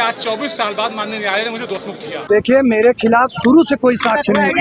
आज 24 साल बाद माननीय न्यायालय ने मुझे दोषमुक्त किया। देखिए, मेरे खिलाफ शुरू से कोई साक्ष्य नहीं।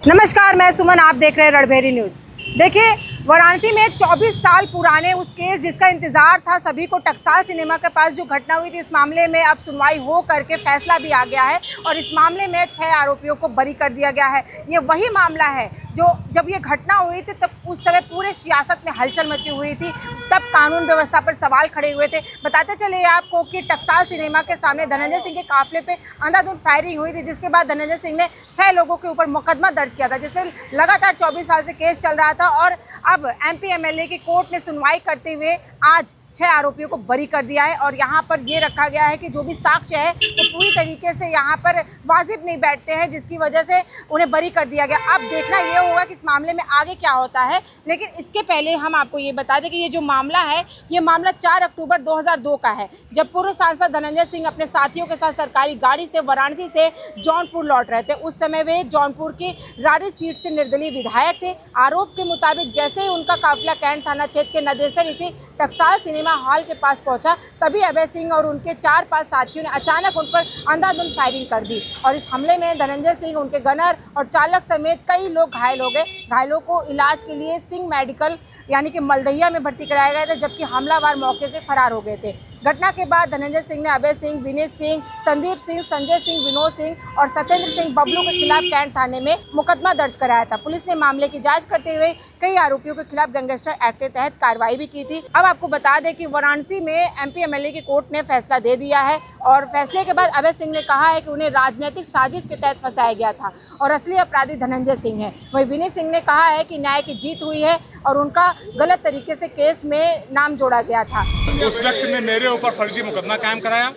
नमस्कार, मैं सुमन, आप देख रहे हैं रणभेरी न्यूज। देखिए, वाराणसी में 24 साल पुराने उस केस जिसका इंतजार था सभी को, टकसाल सिनेमा के पास जो घटना हुई थी, इस मामले में अब सुनवाई हो करके फैसला भी आ गया है और इस मामले में 6 आरोपियों को बरी कर दिया गया है। ये वही मामला है जो जब ये घटना हुई थी तब उस समय पूरे सियासत में हलचल मची हुई थी, तब कानून व्यवस्था पर सवाल खड़े हुए थे। बताते चले आपको कि टकसाल सिनेमा के सामने धनंजय सिंह के काफिले पे अंधाधुंध फायरिंग हुई थी, जिसके बाद धनंजय सिंह ने 6 लोगों के ऊपर मुकदमा दर्ज किया था, जिसमें लगातार 24 साल से केस चल रहा था और अब एमपी एमएलए की कोर्ट ने सुनवाई करते हुए आज 6 आरोपियों को बरी कर दिया है। और यहाँ पर ये रखा गया है कि जो भी साक्ष्य है वो पूरी तरीके से यहाँ पर वाजिब नहीं बैठते हैं, जिसकी वजह से उन्हें बरी कर दिया गया। अब देखना ये होगा कि इस मामले में आगे क्या होता है, लेकिन इसके पहले हम आपको ये बता दें कि ये जो मामला है, ये मामला 4 अक्टूबर 2002 का है, जब पूर्व सांसद धनंजय सिंह अपने साथियों के साथ सरकारी गाड़ी से वाराणसी से जौनपुर लौट रहे थे। उस समय वे जौनपुर की राड़ी सीट से निर्दलीय विधायक थे। आरोप के मुताबिक जैसे ही उनका काफिला कैंट थाना क्षेत्र के नदेसर स्थित टकसाल सिनेमा हॉल के पास पहुंचा, तभी अभय सिंह और उनके 4-5 साथियों ने अचानक उन पर अंधाधुंध फायरिंग कर दी और इस हमले में धनंजय सिंह, उनके गनर और चालक समेत कई लोग घायल हो गए। घायलों को इलाज के लिए सिंह मेडिकल यानी कि मलदहिया में भर्ती कराया गया था, जबकि हमलावर मौके से फरार हो गए थे। घटना के बाद धनंजय सिंह ने अभय सिंह, विनीत सिंह, संदीप सिंह, संजय सिंह, विनोद सिंह और सत्येंद्र सिंह बबलू के खिलाफ कैंट थाने में मुकदमा दर्ज कराया था। पुलिस ने मामले की जांच करते हुए कई आरोपियों के खिलाफ गैंगस्टर एक्ट के तहत कार्रवाई भी की थी। अब आपको बता दें कि वाराणसी में एमपी एमएलए की कोर्ट ने फैसला दे दिया है और फैसले के बाद अभय सिंह ने कहा है कि उन्हें राजनीतिक साजिश के तहत फंसाया गया था और असली अपराधी धनंजय सिंह है। वहीं विनीत सिंह ने कहा है कि न्याय की जीत हुई है और उनका गलत तरीके से केस में नाम जोड़ा गया था। उस व्यक्ति ने मेरे ऊपर फर्जी मुकदमा कायम कराया,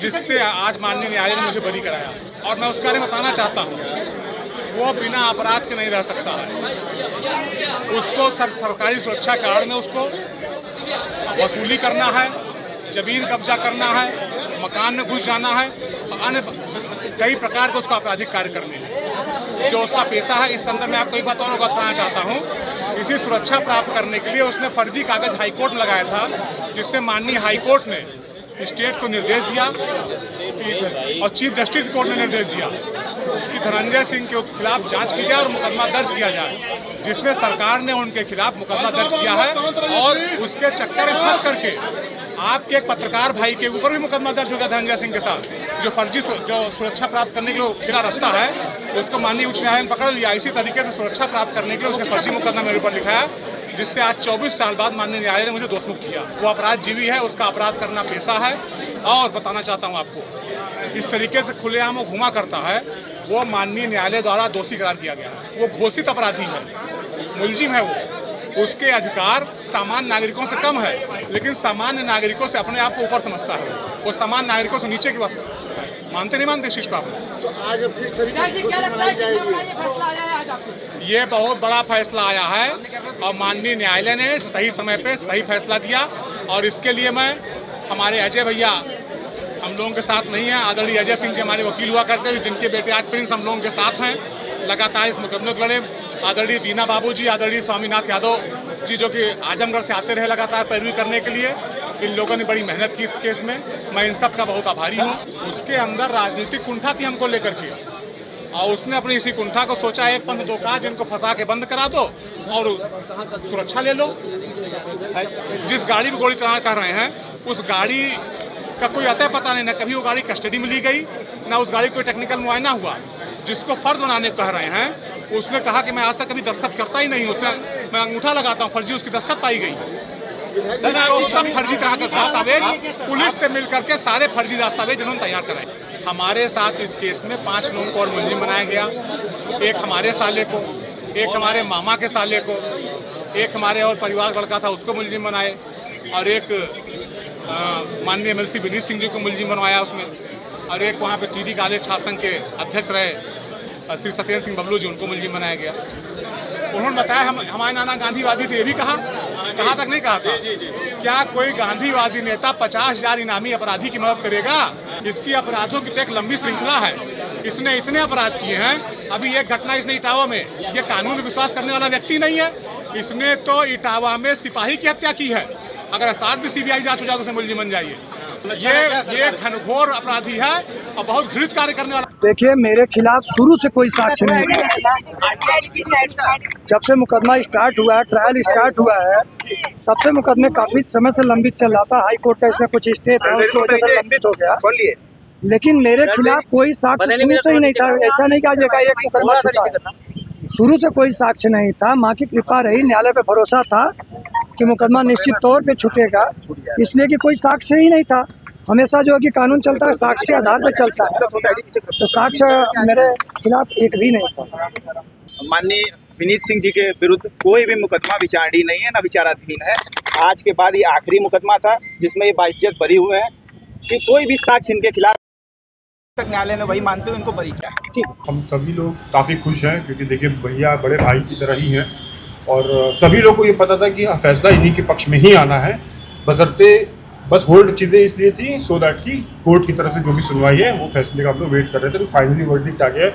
जिससे आज माननीय न्यायालय ने मुझे बरी कराया और मैं उसके बारे में बताना चाहता हूँ, वो बिना अपराध के नहीं रह सकता है। उसको सरकारी सुरक्षा के आड़ में उसको वसूली करना है, जमीन कब्जा करना है, मकान में घुस जाना है, अन्य कई प्रकार के उसका आपराधिक कार्य करने हैं जो उसका पेशा है। इस संदर्भ में आपको एक बात और बताना चाहता हूँ, इसी सुरक्षा प्राप्त करने के लिए उसने फर्जी कागज हाईकोर्ट में लगाया था, जिससे माननीय हाईकोर्ट ने स्टेट को निर्देश दिया कि और चीफ जस्टिस कोर्ट ने निर्देश दिया कि धनंजय सिंह के खिलाफ जांच की जाए और मुकदमा दर्ज किया जाए, जिसमें सरकार ने उनके खिलाफ मुकदमा दर्ज किया है और उसके चक्कर में फंस करके आपके एक पत्रकार भाई के ऊपर भी मुकदमा दर्ज हो गया धनंजय सिंह के साथ, जो फर्जी जो सुरक्षा प्राप्त करने के लिए फिरा रास्ता है उसको माननीय उच्च न्यायालय ने पकड़ लिया। इसी तरीके से सुरक्षा प्राप्त करने के लिए उसने फर्जी मुकदमा मेरे ऊपर लिखाया, जिससे आज 24 साल बाद माननीय न्यायालय ने मुझे दोषमुक्त किया। वो अपराध जीवी है, उसका अपराध करना पेशा है। और बताना चाहता हूँ आपको, इस तरीके से खुलेआम वो घुमा करता है, वो माननीय न्यायालय द्वारा दोषी करार दिया गया है। वो घोषित अपराधी है, मुलजिम है वो। उसके अधिकार सामान्य नागरिकों से कम है, लेकिन सामान्य नागरिकों से अपने आप को ऊपर समझता है। वो सामान्य नागरिकों से नीचे की बात मानते नहीं मानते शिष्ट आप। तो आज किस तरीके से क्या लगता है कितना बड़ा ये फैसला आया है आज आपको? ये बहुत बड़ा फैसला आया है और माननीय न्यायालय ने सही समय पे सही फैसला दिया और इसके लिए मैं हमारे अजय भैया हम लोगों के साथ नहीं है, आदरणीय अजय सिंह जी हमारे वकील हुआ करते हैं, जिनके बेटे आज प्रिंस हम लोगों के साथ हैं, लगातार इस मुकदमे को लड़े। आदरणीय दीना बाबू जी, आदरणीय स्वामीनाथ यादव जी, जो कि आजमगढ़ से आते रहे लगातार पैरवी करने के लिए, इन लोगों ने बड़ी मेहनत की इस केस में। मैं इन सब का बहुत आभारी हूँ। उसके अंदर राजनीतिक कुंठा थी हमको लेकर के और उसने अपनी इसी कुंठा को सोचा, एक पंथ दो काज, इनको फंसा के बंद करा दो और सुरक्षा ले लो। जिस गाड़ी में गोली चलाना कर रहे हैं उस गाड़ी का कोई अतः पता नहीं, ना कभी वो गाड़ी कस्टडी में ली गई, ना उस गाड़ी कोई टेक्निकल मुआयना हुआ। जिसको फर्ज बनाने कह रहे हैं उसने कहा कि मैं आज तक कभी दस्तखत करता ही नहीं, उसमें मैं अंगूठा लगाता हूँ, फर्जी उसकी दस्तखत पाई गई। तो सब फर्जी तरह के दस्तावेज पुलिस से मिल करके सारे फर्जी दस्तावेज इन्होंने तैयार कराए। हमारे साथ इस केस में 5 लोगों को और मुलजिम बनाया गया, एक हमारे साले को, एक हमारे मामा के साले को, एक हमारे और परिवार लड़का था उसको मुलजिम बनाए और एक माननीय एमएलसी विनीत सिंह जी को मुलजिम बनवाया उसमें, और एक वहाँ पे टीडी कॉलेज छात्र संघ के अध्यक्ष रहे श्री सत्येंद्र सिंह बबलू जी, उनको मुलजिम बनाया गया। उन्होंने बताया हमारे नाना गांधीवादी थे, ये भी कहा तक नहीं कहा था। क्या कोई गांधीवादी नेता 50,000 इनामी अपराधी की मदद करेगा? इसकी अपराधों की तो एक लंबी श्रृंखला है, इसने इतने अपराध किए हैं। अभी एक घटना इसने इटावा में, ये कानून में विश्वास करने वाला व्यक्ति नहीं है, इसने तो इटावा में सिपाही की हत्या की है। अगर साथ भी सीबीआई जांच हो जाए तो उसे मुलजिम बन जाइए। ये घनघोर अपराधी है और बहुत घृणित कार्य करने वाला। देखिए, मेरे खिलाफ शुरू से कोई साक्ष्य नहीं था। जब से मुकदमा स्टार्ट हुआ है, ट्रायल स्टार्ट हुआ है, तब से मुकदमे काफी समय से लंबित चल रहा था। हाई कोर्ट का इसमें कुछ स्टे था, उसकी वजह से लंबित हो गया। लेकिन मेरे खिलाफ कोई साक्ष्य शुरू से ही नहीं था। ऐसा नहीं कि आज एक मुकदमा छूटा है। शुरू से कोई साक्ष्य नहीं था। माँ की कृपा रही, न्यायालय पे भरोसा था कि मुकदमा निश्चित तौर पे छूटेगा, इसलिए कि कोई साक्ष्य ही नहीं था। हमेशा जो है कि कानून चलता है साक्ष्य के आधार पर चलता है, तो साक्ष्य मेरे खिलाफ एक भी नहीं था। माननीय विनीत सिंह जी के विरुद्ध कोई भी मुकदमा विचाराधीन नहीं है, न विचाराधीन है। आज के बाद ये आखिरी मुकदमा था जिसमें ये बाइज्जत बरी हुए हैं कि कोई भी साक्ष्य इनके खिलाफ तक न्यायालय ने वही मानते हुए इनको बरी किया। ठीक, हम सभी लोग काफ़ी खुश हैं क्योंकि देखिए भैया बड़े भाई की तरह ही हैं और सभी लोग को ये पता था कि फैसला इन्हीं के पक्ष में ही आना है। बस होल्ड चीज़ें इसलिए थी सो दैट कि कोर्ट की तरफ से जो भी सुनवाई है वो फैसले का हम लोग वेट कर रहे थे। तो फाइनली वर्डिक्ट आ गया है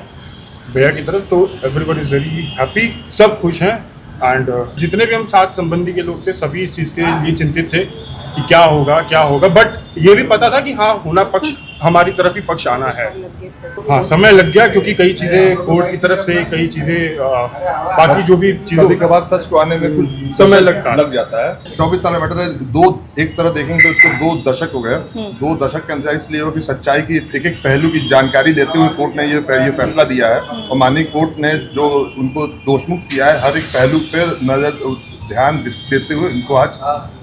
भैया की तरफ, तो एवरीबॉडी इज़ वेरी हैप्पी, सब खुश हैं। एंड जितने भी हम साथ संबंधी के लोग थे सभी इस चीज़ के लिए चिंतित थे कि क्या होगा, बट ये भी पता था कि हाँ होना पक्ष हमारी तरफ ही पक्ष आना है। हाँ, समय लग गया क्योंकि कई चीज़ें कोर्ट की तरफ से, कई चीज़ें बाकी जो भी चीज़ों कभी कभार सच को आने में कुछ समय लग जाता है। 24 साल में बैठा था, एक तरह देखेंगे तो इसको 2 दशक हो गए। 2 दशक के अंदर इसलिए हो कि सच्चाई की एक पहलू की जानकारी लेते हुए कोर्ट ने ये फैसला दिया है और माननीय कोर्ट ने जो उनको दोषमुक्त किया है, हर एक पहलू पे नजर ध्यान देते हुए इनको आज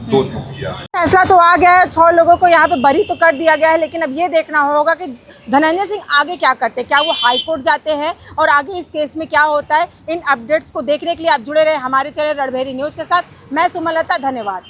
दोष मुक्त किया। फैसला तो आ गया है, 6 लोगों को यहाँ पे बरी तो कर दिया गया है, लेकिन अब ये देखना होगा कि धनंजय सिंह आगे क्या करते हैं। क्या वो हाई कोर्ट जाते हैं और आगे इस केस में क्या होता है। इन अपडेट्स को देखने के लिए आप जुड़े रहे हमारे चैनल रणभेरी न्यूज़ के साथ। मैं सुमलता, धन्यवाद।